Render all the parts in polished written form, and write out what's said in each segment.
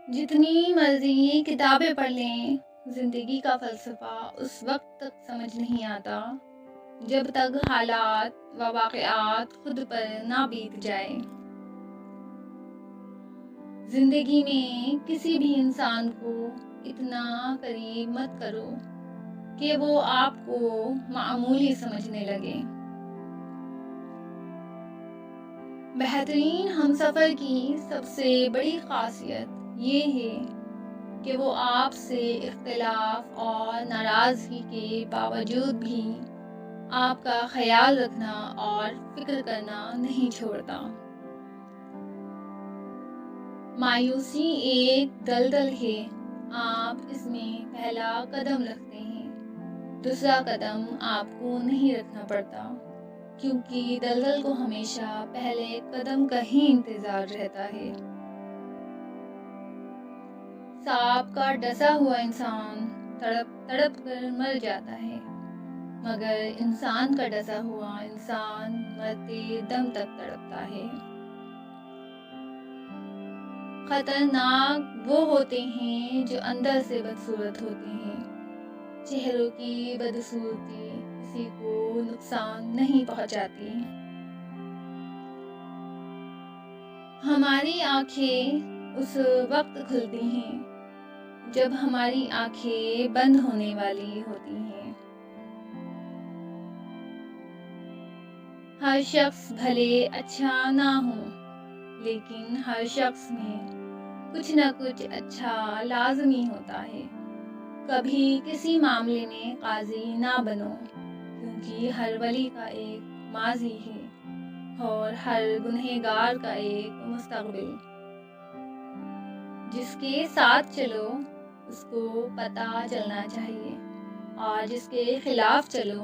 جتنی مرضی کتابیں پڑھ لیں، زندگی کا فلسفہ اس وقت تک سمجھ نہیں آتا جب تک حالات و واقعات خود پر نہ بیت جائے۔ زندگی میں کسی بھی انسان کو اتنا قریب مت کرو کہ وہ آپ کو معمولی سمجھنے لگے۔ بہترین ہمسفر کی سب سے بڑی خاصیت یہ ہے کہ وہ آپ سے اختلاف اور ناراضگی کے باوجود بھی آپ کا خیال رکھنا اور فکر کرنا نہیں چھوڑتا۔ مایوسی ایک دلدل ہے، آپ اس میں پہلا قدم رکھتے ہیں، دوسرا قدم آپ کو نہیں رکھنا پڑتا، کیونکہ دلدل کو ہمیشہ پہلے قدم کا ہی انتظار رہتا ہے۔ سانپ کا ڈسا ہوا انسان تڑپ تڑپ کر مر جاتا ہے، مگر انسان کا ڈسا ہوا انسان مرتے دم تک تڑپتا ہے۔ خطرناک وہ ہوتے ہیں جو اندر سے بدصورت ہوتے ہیں۔ چہروں کی بدصورتی کسی کو نقصان نہیں پہنچاتی۔ ہماری آنکھیں اس وقت کھلتی ہیں جب ہماری آنکھیں بند ہونے والی ہوتی ہیں۔ ہر شخص بھلے اچھا نہ ہو، لیکن ہر شخص میں کچھ نہ کچھ اچھا لازمی ہوتا ہے۔ کبھی کسی معاملے میں قاضی نہ بنو، کیونکہ ہر ولی کا ایک ماضی ہے اور ہر گنہگار کا ایک مستقبل۔ جس کے ساتھ چلو اس کو پتہ چلنا چاہیے، اور جس کے خلاف چلو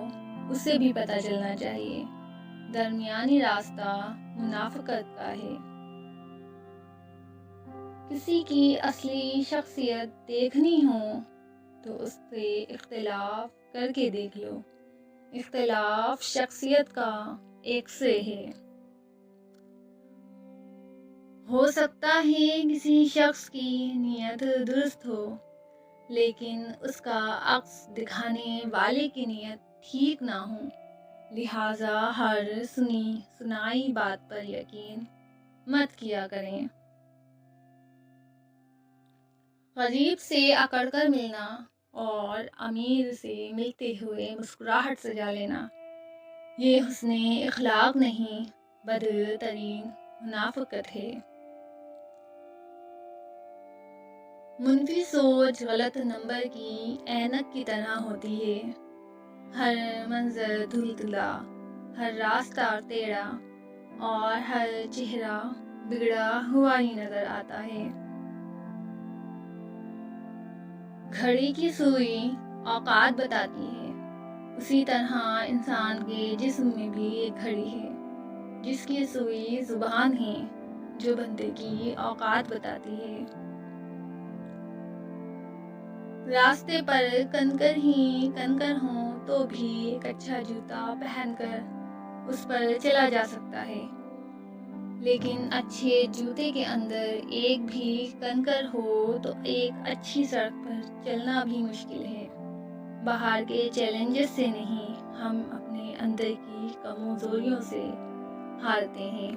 اسے بھی پتہ چلنا چاہیے۔ درمیانی راستہ منافقت کا ہے۔ کسی کی اصلی شخصیت دیکھنی ہو تو اس سے اختلاف کر کے دیکھ لو۔ اختلاف شخصیت کا ایک سے ہے۔ ہو سکتا ہے کسی شخص کی نیت درست ہو، لیکن اس کا عکس دکھانے والے کی نیت ٹھیک نہ ہو، لہٰذا ہر سنی سنائی بات پر یقین مت کیا کریں۔ غریب سے اکڑ کر ملنا اور امیر سے ملتے ہوئے مسکراہٹ سجا لینا، یہ حسن اخلاق نہیں، بدترین منافقت ہے۔ منفی سوچ غلط نمبر کی اینک کی طرح ہوتی ہے۔ ہر منظر دھندلا، ہر راستہ ٹیڑھا اور ہر چہرہ بگڑا ہوا ہی نظر آتا ہے۔ گھڑی کی سوئی اوقات بتاتی ہے، اسی طرح انسان کے جسم میں بھی ایک گھڑی ہے جس کی سوئی زبان ہے، جو بندے کی اوقات بتاتی ہے۔ راستے پر کنکر ہی کنکر ہوں تو بھی ایک اچھا جوتا پہن کر اس پر چلا جا سکتا ہے، لیکن اچھے جوتے کے اندر ایک بھی کنکر ہو تو ایک اچھی سڑک پر چلنا بھی مشکل ہے۔ باہر کے چیلنجز سے نہیں، ہم اپنے اندر کی کمزوریوں سے ہارتے ہیں۔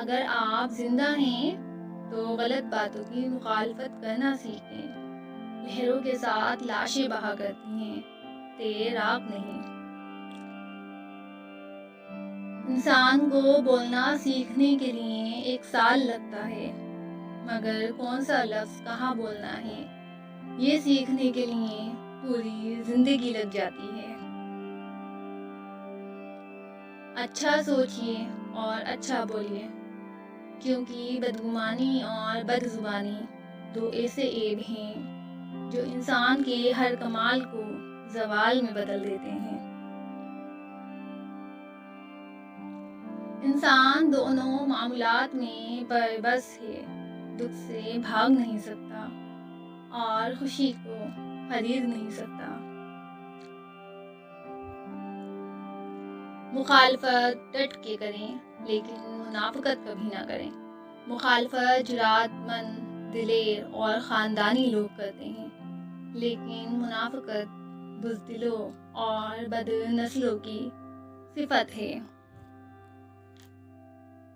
اگر آپ زندہ ہیں تو غلط باتوں کی مخالفت کرنا سیکھیں۔ لہروں کے ساتھ لاشیں بہا کرتی ہیں، تیر آپ نہیں۔ انسان کو بولنا سیکھنے کے لیے 1 سال لگتا ہے، مگر کون سا لفظ کہاں بولنا ہے، یہ سیکھنے کے لیے پوری زندگی لگ جاتی ہے۔ اچھا سوچئے اور اچھا بولیے، کیونکہ بدگمانی اور بدزبانی 2 ایسے عیب ہیں جو انسان کے ہر کمال کو زوال میں بدل دیتے ہیں۔ انسان دونوں معاملات میں بس ہے، دکھ سے بھاگ نہیں سکتا اور خوشی کو خرید نہیں سکتا۔ مخالفت ڈٹ کے کریں لیکن منافقت کبھی نہ کریں۔ مخالفت جرات مند، دلیر اور خاندانی لوگ کرتے ہیں، لیکن منافقت بزدلوں اور بد نسلوں کی صفت ہے۔